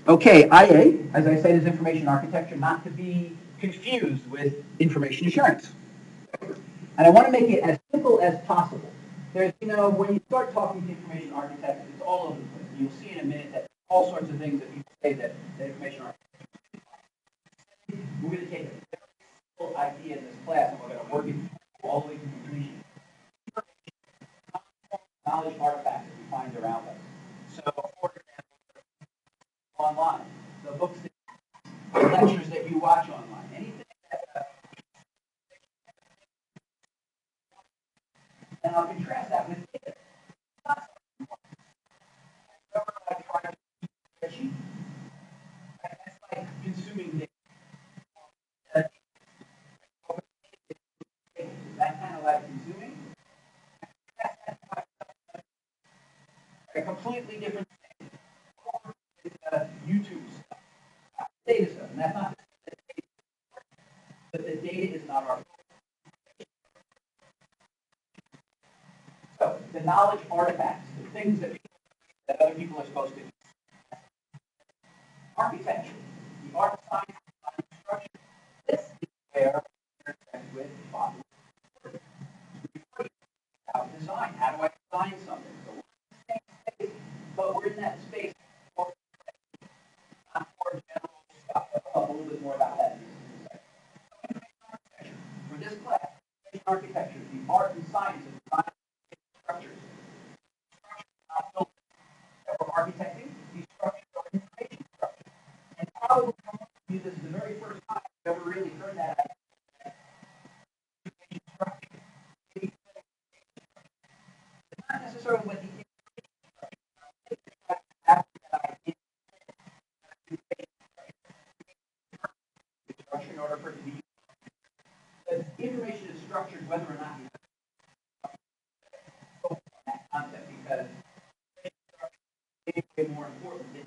Okay, IA, as I said, is information architecture, not to be confused with information assurance. And I want to make it as simple as possible. There's, when you start talking to information architects, it's all over the place. You'll see in a minute that all sorts of things that people say that information architecture. We're going to take a very simple idea in this class, and we're going to work it all the way to completion. Knowledge artifacts that we find around us. So, for example, online, the books, the lectures that you watch online, anything that, and I'll contrast that with data. That's like consuming data. That kind of like consuming a completely different YouTube stuff, data stuff, and that's not. But the data is not our. So the knowledge artifacts, the things that other people are supposed to do. Architecture, the art, science, and structure. This is where we intersect with body. How to design? How do I design something? So we're in the same space, but we're in that space for not more general stuff. I'll talk a little bit more about that in a second. For this class, architecture, the art and science of design structures. That we're architecting, these structures are information structures. And probably this is the very first time you've ever really heard that structure. It's not necessarily what the structure in order for it to be used. The information is structured whether or not you have that concept because it's way more important than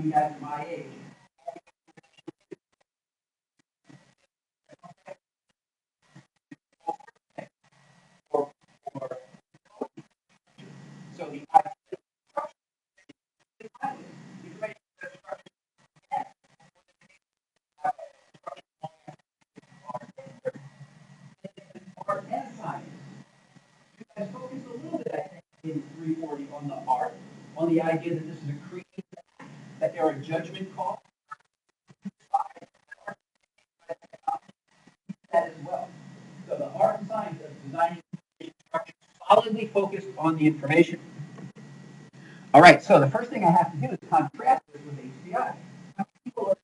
you guys are my age. So the information art and science. You guys focus a little bit, I think, in 340 on the art, on the idea that this is a creative, that there are judgment calls. That as well. So the art and science of designing structure solidly focused on the information. All right, so the first thing I have to do is contrast this with HCI. How many people are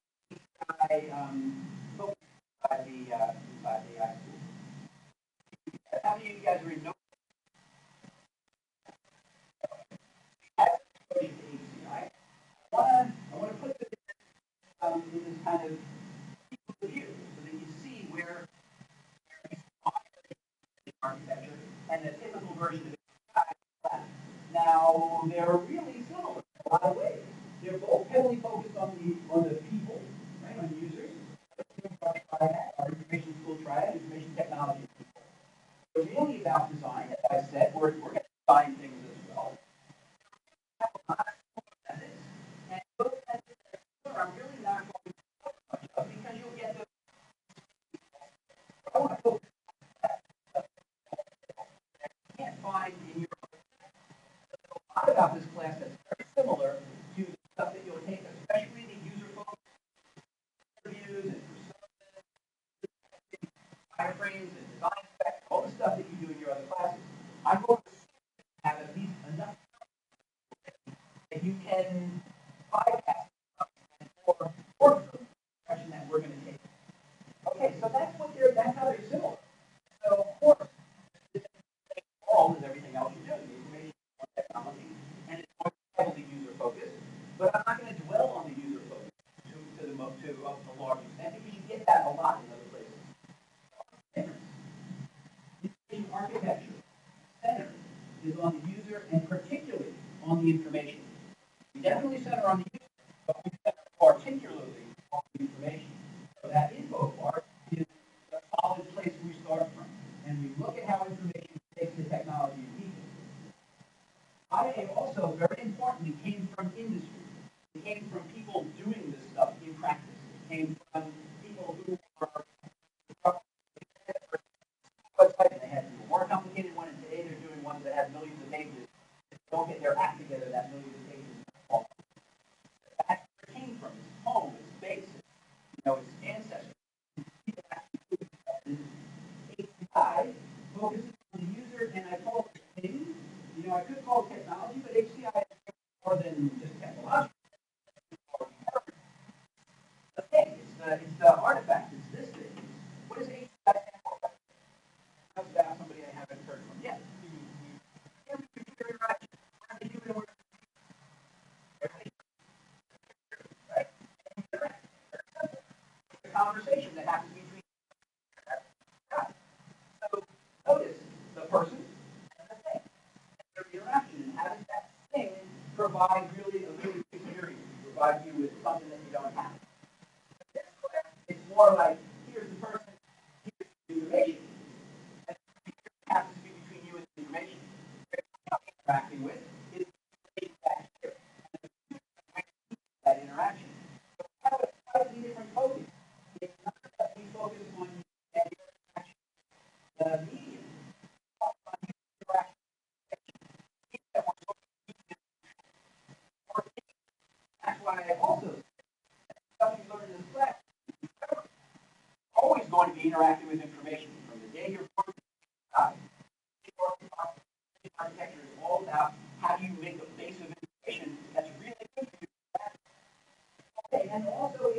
focused by the AI school? How many of you guys are in no exposure to HCI? I want to put this in this kind of view so that you see where architecture and the typical version of HCI. Now, they're really similar in a lot of ways. They're both heavily focused on the people, right, on users. Our information school triad, information technology. They're really about design, as I said. We're going to design things as well. And those methods are really not going to talk much of because you'll get the. I want to focus can't find in your. A lot about this class that's very similar to the stuff that you'll take, especially the user-focused interviews and wireframes and design specs, all the stuff that you do in your other classes. I'm going to have at least enough that you can bypass or work the question that we're going to take. Okay, so that's how they're similar. So of course, all is everything else you do, the information technology, and it's more heavily user focused. But I'm not going to dwell on the user focus to the large extent because you get that a lot in other places. Information architecture center is on the user and particularly on the information. We definitely center on the user, but we center particularly on the information. So that info part is a solid place we start from. And we look at how information takes the technology and people. IA also, very importantly, came from industry. It came from people doing this stuff in practice. It came from people who were websites, and they had a more complicated one, and today they're doing ones that have millions of pages. If they don't get their act together, that millions of pages is false. That's where it came from. It's home, it's base, it's ancestry. People actually HCI focuses on the user, and I call it a thing. I could call it technology, but HCI is more than just technological. The thing, it's the artifact, it's this thing. What does HCI stand for? How's that somebody I haven't heard from yet? Computer interaction. What are they doing? Right? The conversation that happens between guys. So notice the person and the thing, and their interaction, and having that thing provide really a really good experience, provide you with something that you don't have. This class, it's more like here's the person, here's the information, and it happens to be between you and the information. What you're interacting with is the information back here, and that interaction. So we have a slightly different focus. It's not that we focus on that interaction, the medium, on interaction. That's why I also stuff you learn in this class, always going to be interacting with information from the day you're born to die. Architecture is all about how do you make a base of information that's really good for you. Okay, and also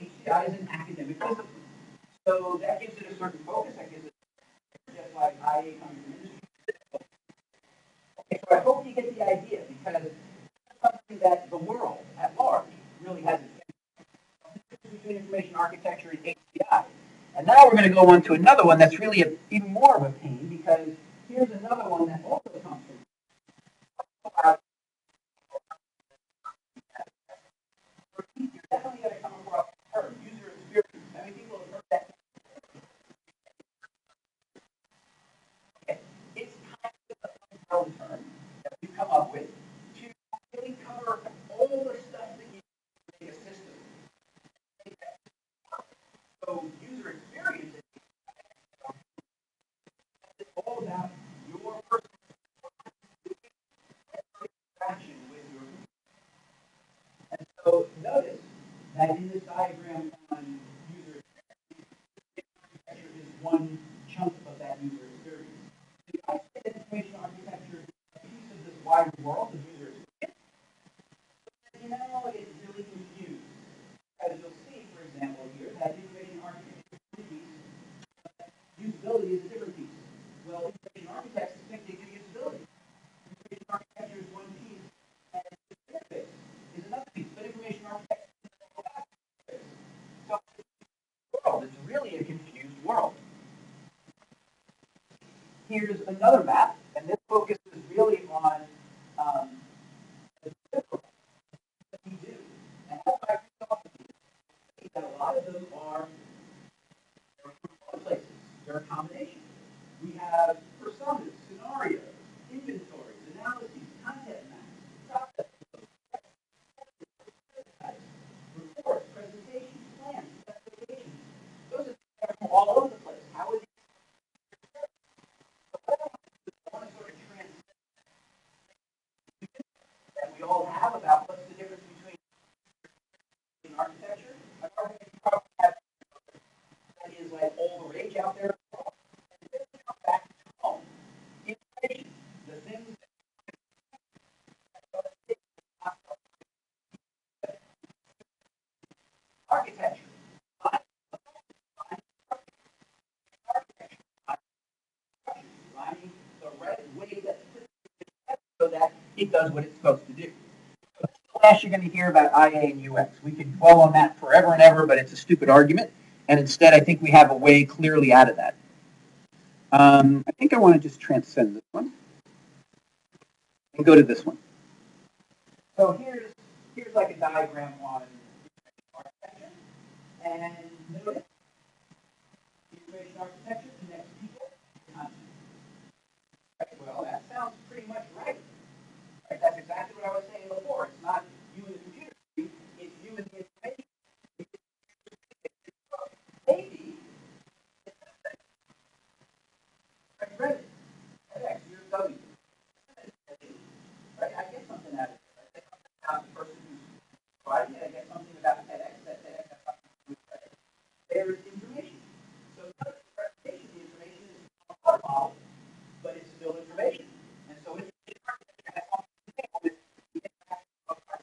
HCI is an academic discipline. So that gives it a certain focus, that gives it just like IA coming from industry. Okay, so I hope you get the idea because it's something that the world at large really hasn't between information architecture and HCI. And now we're going to go on to another one that's really even more of a pain because here's another one that also comes from you're definitely going to come across the term user experience. How many people have heard that? Okay. It's kind of a fun term that we've come up with to really cover all the stuff that you make a system. So user experience is all about your personal interaction with your computer. And so notice that in this diagram on user experience, architecture is one chunk of that user experience. The isolated information architecture is a piece of this wider world of user experience. It's really confused. As you'll see, for example, here, that information architecture is one piece, usability is a different piece. Well, information architects think they do usability. Information architecture is one piece, and interface is another piece. But information architecture is another piece. So it's really a confused world. Here's another map, and this focuses really on the different that we do. And how I talk to you that a lot of them are places. They're a combination. We have personas, scenarios, inventories, analyses, content maps, process, reports, presentations, plans, specifications. Those are from all over the place. How is I want to sort of transcend that we all have about what's the difference between architecture? An architecture you probably have that is like all the rage out there. And then we come back to home. Information, the things that architecture. Designing the right way that's put together so that it does what it's supposed to do. Class you're going to hear about IA and UX. We could dwell on that forever and ever, but it's a stupid argument. And instead, I think we have a way clearly out of that. I think I want to just transcend this one and go to this one. So here's like a diagram on architecture. And notice information architecture connects people to content. Right? Well, that sounds pretty pretty much right. Right? That's exactly what I was saying before. It's not you and the computer, it's you and the information. Maybe, I read it. FedEx, UW, right? I get something out of it. I get something out of the person who's providing it. I get something about FedEx that FedEx has something to do with credit. There's information. So the presentation, the information is a water model, but it's still information. And so it's has something to do with the impact of our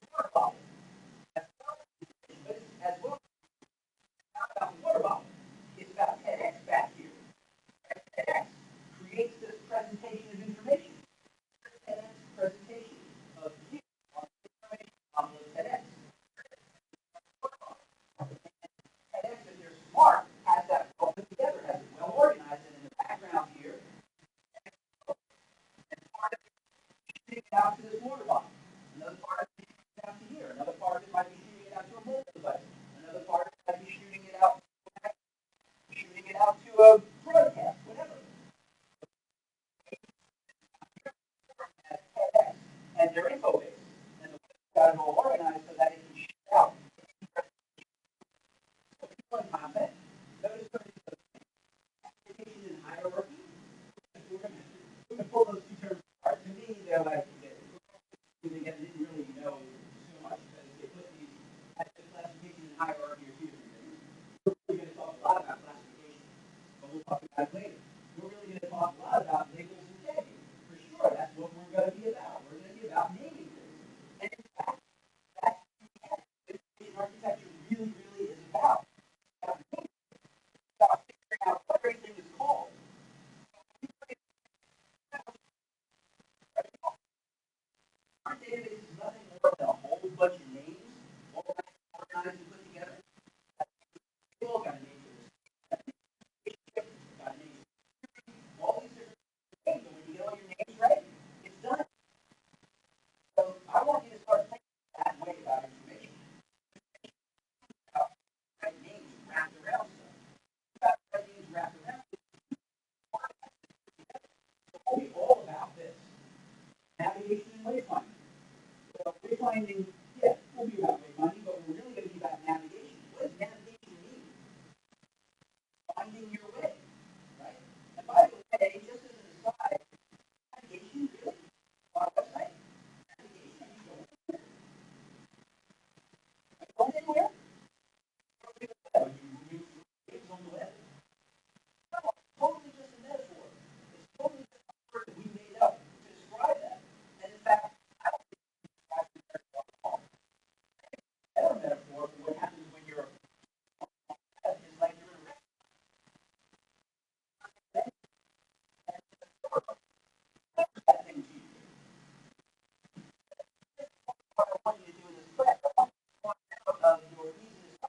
water bottle. As well as information, but it's as well not about the water bottle. It's about TEDx back here. TEDx creates this presentation of information. TEDx presentation of you on the information on the TEDx. TEDx, if they're smart, has that all put together, has it well organized, and in the background here, and part of it is shooting it out to this water bottle. Another part of it is shooting it out to here. Another part of it might be shooting it out to a mobile device. Another part of it might be shooting it out to a broadcast, whatever. And their info base. And the web's got it all organized so that it can shoot out. So people in content, notice the classification and hierarchy. We're going to pull those two terms apart. To me, they're like, they didn't really know so much because they put these classification and hierarchy are two different things. We're really going to talk a lot about classification, but we'll talk about it later. We're really going to talk a lot about labels and tagging. For sure, that's what we're going to be about. We're going to be about naming things. And in fact, that's what information architecture really, really is about. It's about naming. It's about figuring out what everything is called. Our database is nothing more than a whole bunch of names, all organized and put together. They all got a name for this. Got a name. All these different names, and when you get all your names right, it's done. So I want you to start thinking that way about information. About right names wrapped around stuff. About right names wrapped around it. So we'll be all about this. Navigation and wayfinding. So wayfinding, yeah, we'll be about wayfinding, but we're really going to be about navigation. What does navigation mean? Finding your way, right? And by the way, just as an aside, navigation really on a website, navigation, are you going anywhere? It's on the web. No, it's totally just a metaphor. It's totally just a word that we made up to describe that. And in fact, I don't think it's described it very well at all. A better metaphor for what happens when you're on the web is like you're in a restaurant. That thing to you. What I want you to do in this class, I want you to point out your easiest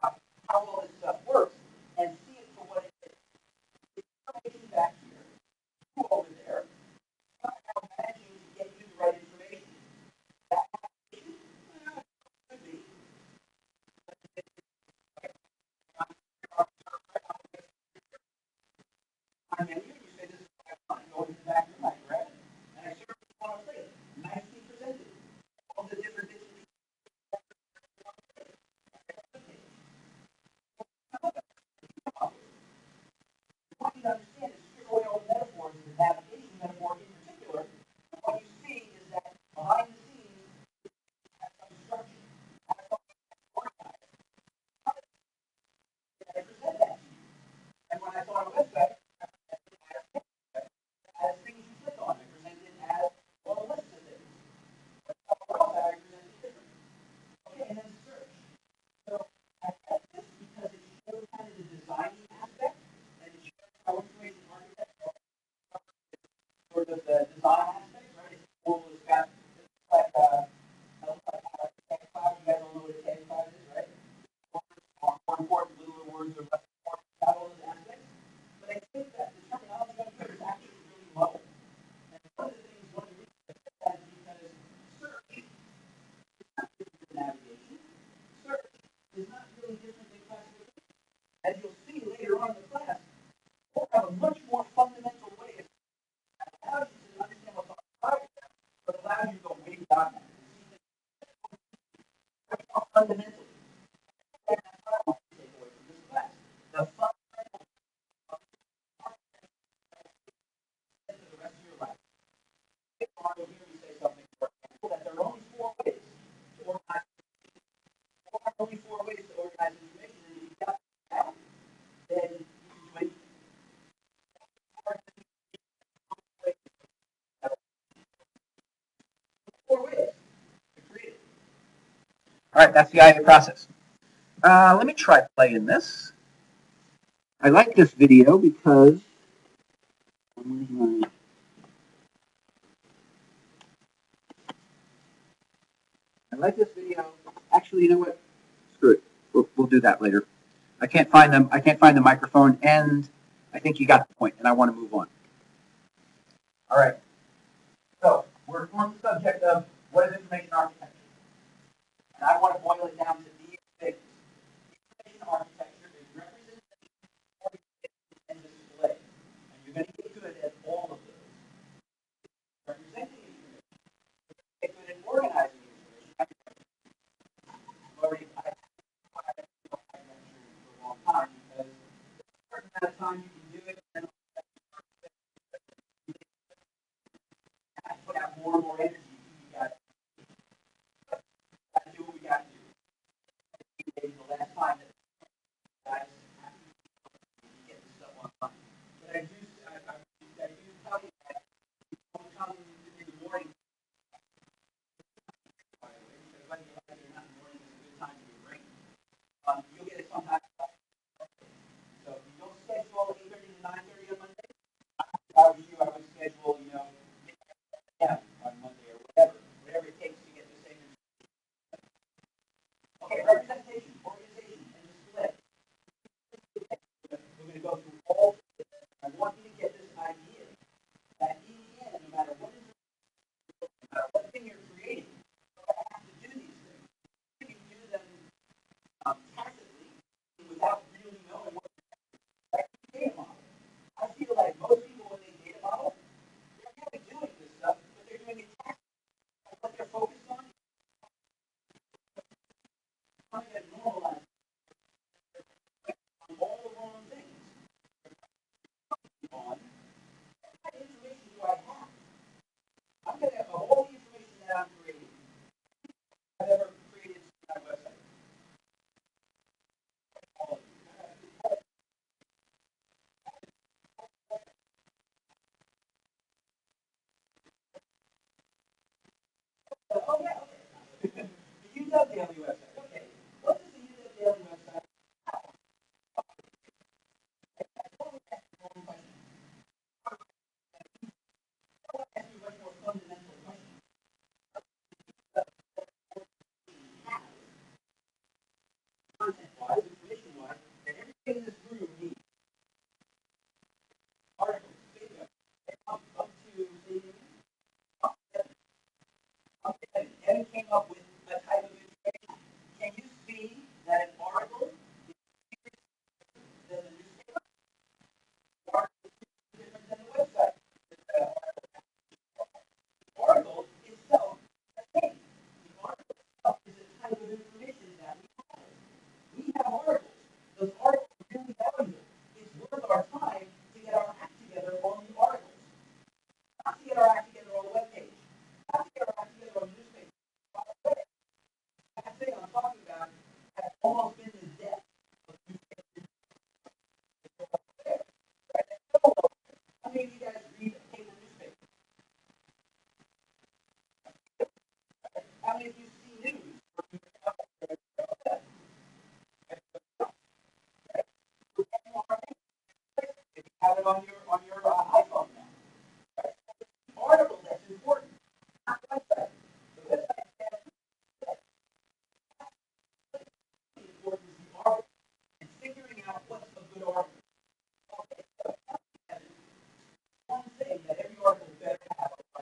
how all this stuff works and see it for what it is. It's information back here, you over there, somehow managing to get you the right information. That navigation could be. On menu, you say this is what I want, go into the back room, I grab it, and I serve it on a plate, nicely presented. All the different bits and pieces. What you understand is strip away all the metaphors, the navigation metaphor in particular, and what you see is that behind the scenes has some structure, has something organized. How did I present that to you? And when I saw a website, I presented it as things you click on. I presented it as well a list of things. But somewhere else I presented it different. Okay, and then search. So I like this because it shows kind of the design aspect and it shows how information architecture sort of the design aspect, right? It's cool, it's got like a tag cloud. You guys all know what a tag cloud is, right? More important, littler words are less important about all those aspects. But I think that the terminology up here is actually really low. And one of the reasons I said that is because search is not different than navigation. Search is not really different than classification. As you'll see later on in the class, we'll have a much more fundamental way of allows you to All right, that's the IA process. Let me try playing this. I like this video because I like this video. Actually, you know what? Screw it. We'll do that later. I can't find them. I can't find the microphone, and I think you got the point, and I want to move on. All right. So we're on the subject of what is information architecture, and I want to boil it down to these things. Information architecture is representation, organization, and display, and you're going to get good at all of those. Representing information, get good at organizing information. Already, I have for a long time because a certain amount of time you can do it, and put out more and more energy. You got to do what we got to do. The last time that guys have to get this stuff online. But I do tell you that don't come in the morning. By the way, because when you're not in the morning, it's a good time to be brain. You'll get it sometime. So if you don't schedule 8:30 to 9:30 on Monday, if I was you, I would schedule, yeah, on Monday or whatever it takes to get the same. Okay, representation, organization, and display. We're going to go through all. I want you to get this idea that in the end, no matter what thing you're creating, you have to do these things. You can do them tacitly without really knowing what data model. I feel like most people when they data model, they're really doing this stuff, but they're doing it tacitly. What they're focused on is trying to normalize on all the wrong things. On what information do I have? I'm going to have all the information that I'm creating. I've ever created my website. Oh yeah, okay. The UW Daily website. Okay. What does the UW Daily website? Ask you a much more fundamental question. Content-wise, information-wise, that everybody in this room needs. Articles, video, up to Evan came up with a type of information. Can you see that an article is different than the newspaper? The article is different than the website. The article itself is a thing. The article itself is a type of information that we have. We have articles. Those articles are really valuable. It's worth our time to get our act together on the articles. Not to get our act together on the webpage. Not to get our act together on the newspaper. That thing I'm talking about has almost been the death of newspapers. How many of you guys read a cable newspaper? How many of you see news? If you have it on your iPhone now, article that's important, not the website. The website is important is the article and figuring out what's a good article. Okay, so one thing that every article better have a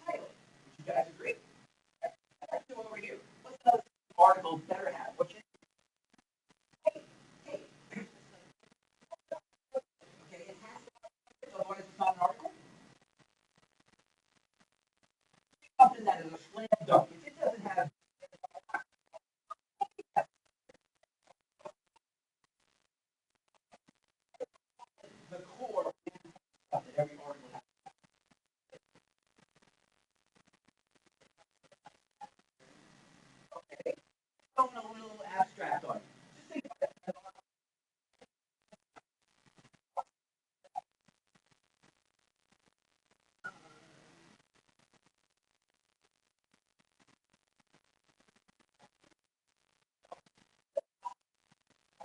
title. Would you guys agree? Let's do over here. What's another article better have? What you hey,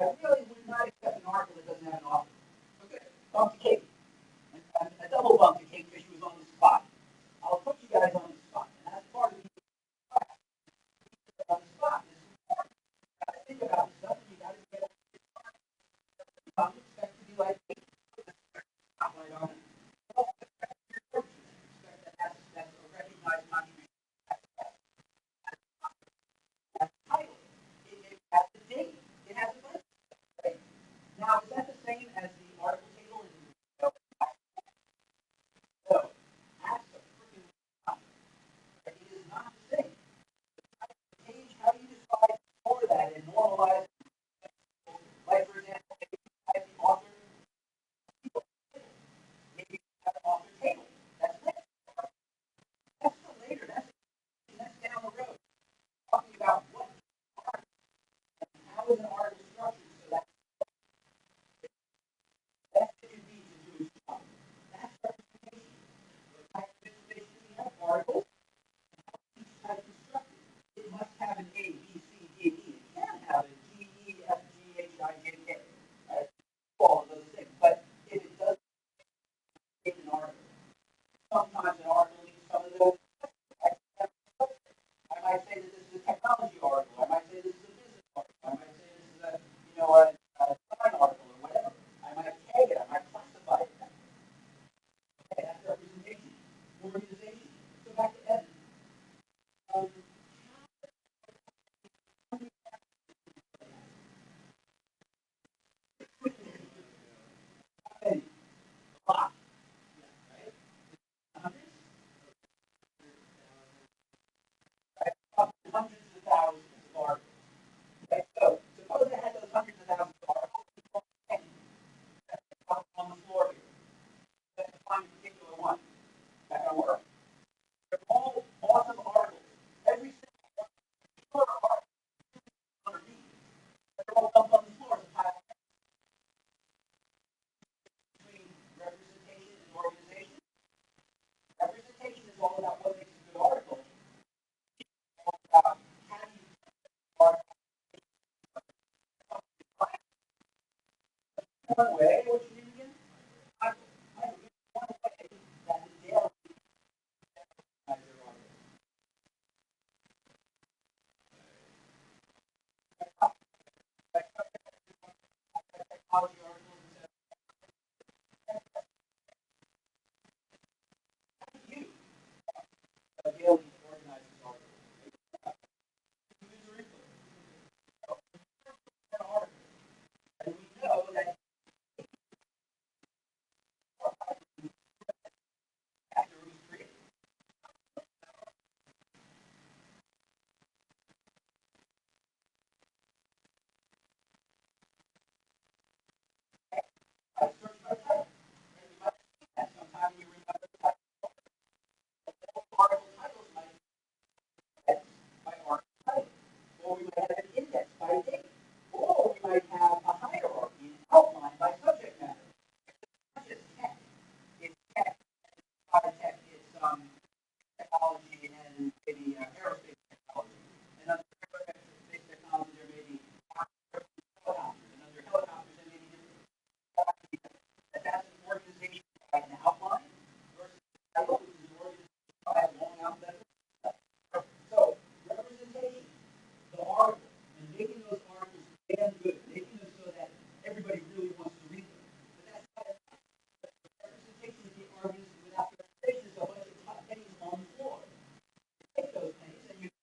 I really would not accept an article that doesn't have an author. Okay. Bump to Kate. A double bump to Kate because she was on the spot. I'll put you guys on the spot. And that's part of the on the spot. You got to think about stuff and you got to get some expect to be like spotlight on it. Expect that that's a recognized contribution. That's the title. It has the date. It has a budget. Right? Now, is that the same as the article table in no, that's a freaking it is not the same. Page, how do you decide for that and normalize? Like, for example, maybe you have the author, maybe you have an author table. That's next. That's for later. That's down the road. Talking about what how is an article structured so that best it can be to do its job. That's representation. What type of information we have articles, each type constructed. It must have an A, B, C, D, and E. It can have a G, E, F, G, H, I, J, K. Right? All of those things. But if it doesn't make an article, sometimes an article needs some of those. I might say that this is a technology article. I might say this is a business article. I might say this is a, a design article or whatever. I might tag it. I might classify it. Okay, that's representation. Organization. So back to Evan. Um, a lot, right? Hundreds, right? Hundreds of thousands of articles. Okay, so suppose I had those hundreds of thousands of articles on the floor here. Let's find a particular one. That gonna work. They're all awesome articles. Every single one underneath. They're all dumped on the floor as a pile between representation and organization. Representation is all about what makes a good article. It's all about how do you article one way, what you do again? I one way that the daily has their article. Technology articles and you daily organizes articles. User input. An article. And we know that after it was created, I search my title. And you might see that sometime you remember the title. Article titles might be by article title. Or we might have an index by date. Or we might have a hierarchy, an outline by subject matter. It's not just tech. It's tech, tech, it's technology and maybe aerospace technology. And under aerospace technology, there may be helicopters. And under helicopters, there may be different. That's an organization by an outline versus a title, which is an organization by a long alphabet. So, representation, the article, and making those articles damn good, making them so that everybody really wants to read them. But that's not representation of the arguments without representation is a bunch of top pennies on the floor. You take those pennies and you're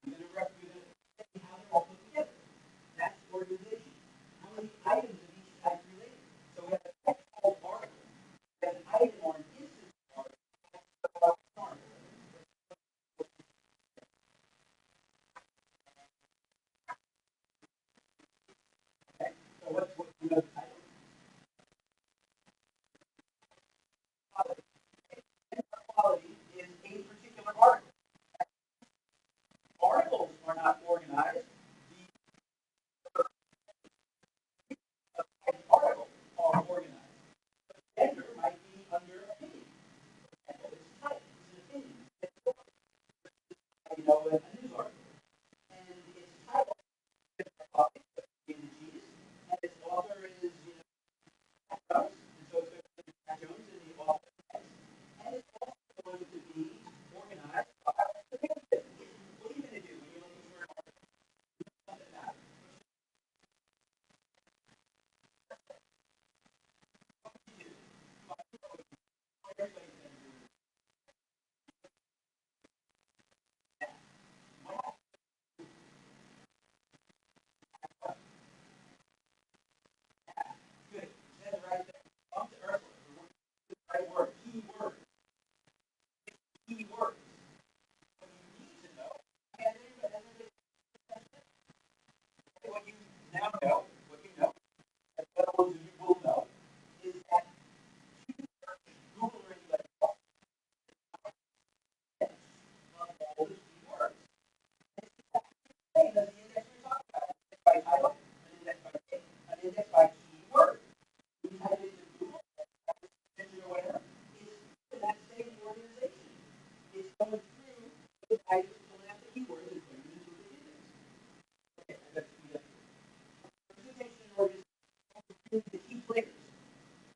going to represent how they're all put together. That's organization. How many items of each type related? So we have a textual article. We have an item or an instance article. Okay? So what you know the title? Quality. Quality is a particular article. Articles are not organized. The articles are organized. Gender might be under opinion. And it's type, it's an opinion. A news article. And it's titled in the G's,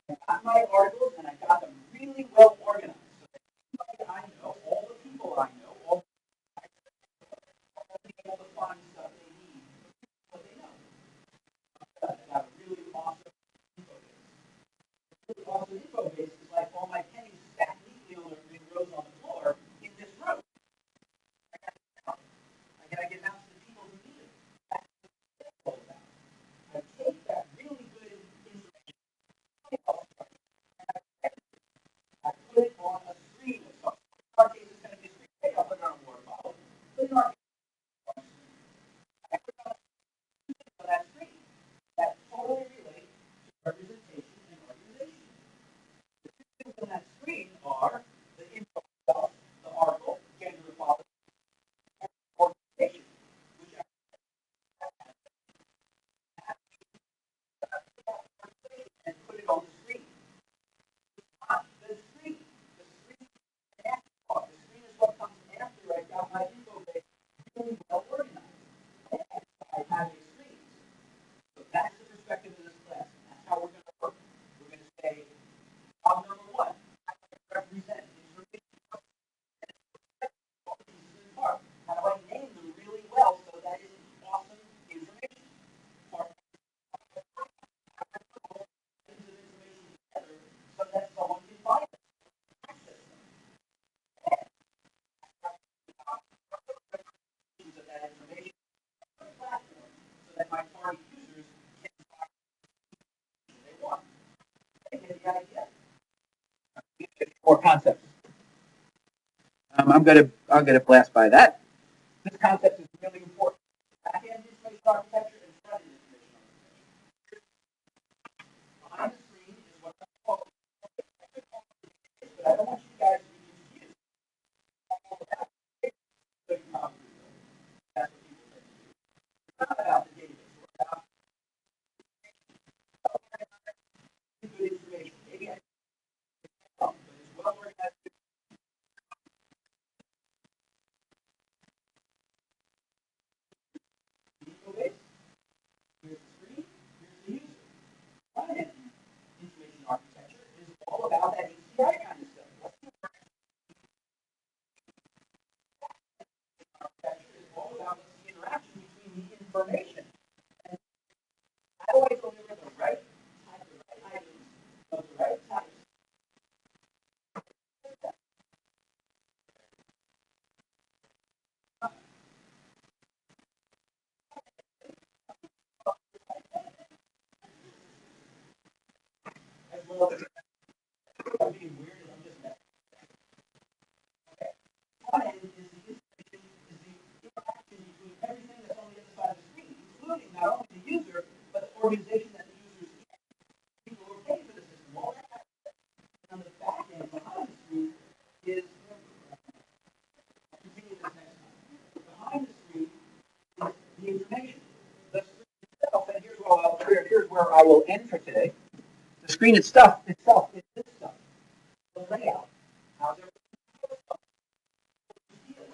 I got my articles and I got them really well organized. So that I know, all the people I know, all the fun stuff they need, what they know. I got a really awesome info base. Really awesome info base is like all my pennies stacked neatly in rows on the floor in this row. I gotta get out to the people who need it. That's what it's all about. I take that really good information, I put it on a screen of some. In our case, it's going to be a screen. Hey, I'll put it on a water bottle. But in our case, I put it on that screen. That totally relates to representation and organization. The two things on that screen are the info itself, the article, gender equality, and organization, which I and put it on the screen. Not the screen. The screen is an afterthought. The screen is what comes after I got my info base really well organized. I have screens. So that's the perspective of this class. And that's how we're going to work. We're going to say, problem number one, how do I represent information part? How do I name them really well so that is awesome information? Part of information together so that someone can find it, access them. Use of that information on the platform so that my target users can find what they want. They get the idea. More concepts. I'm gonna blast by that. This concept is really important. Back-end information architecture and front-end information architecture. Behind the screen is what I'm calling, but I don't want you guys to be confused. That's what people say. It's not about the database. It's about good information. Maybe I but it's well organized. Database. Here's the screen. Here's the user. Front-end information architecture is all about that ACI kind of stuff. Architecture is all about the interaction between the information. And how do I deliver the right type, the right items of the right types? As well as I'm being weird and I'm just messing. Okay. Front end is the information, is the interaction between everything that's on the other side of the screen, including not only the user, but the organization that the user is in. People who are paying for the system, all that kind of stuff. And on the back end, behind the screen, is I'll continue this next time. Behind the screen is the information. The screen itself, and here's where I will end for today. The screen itself is this stuff. The layout. How's everything the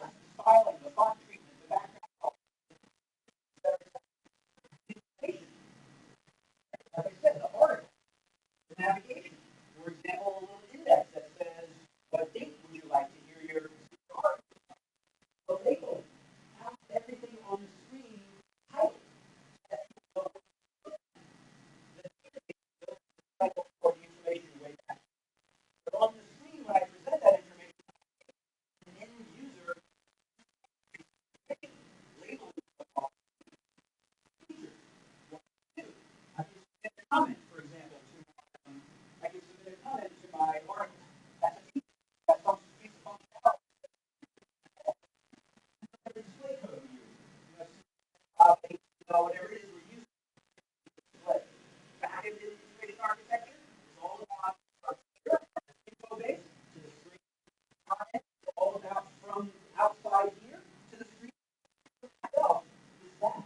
styling, the font treatment, the background, the information. Like I said, the article, the navigation. For example, a little index that says, what date would you like to hear your article? The label. How's everything on the screen titled? Cycle for the information way back. But on the screen, when I present that information, an end user label features. What to do. I can submit a comment, for example, I can submit a comment to my article. That's a feature. That's some piece of functionality. The display code we use. Whatever it is we're using to display. Back-end information architecture is all about info base to the screen. Content is all about from outside here to the screen itself. Is that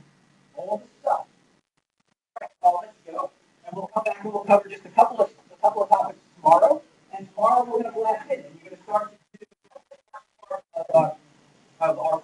all the stuff? All right, well, let's go, and we'll come back and we'll cover just a couple of topics tomorrow. And tomorrow we're going to blast in, and you're going to start to do of our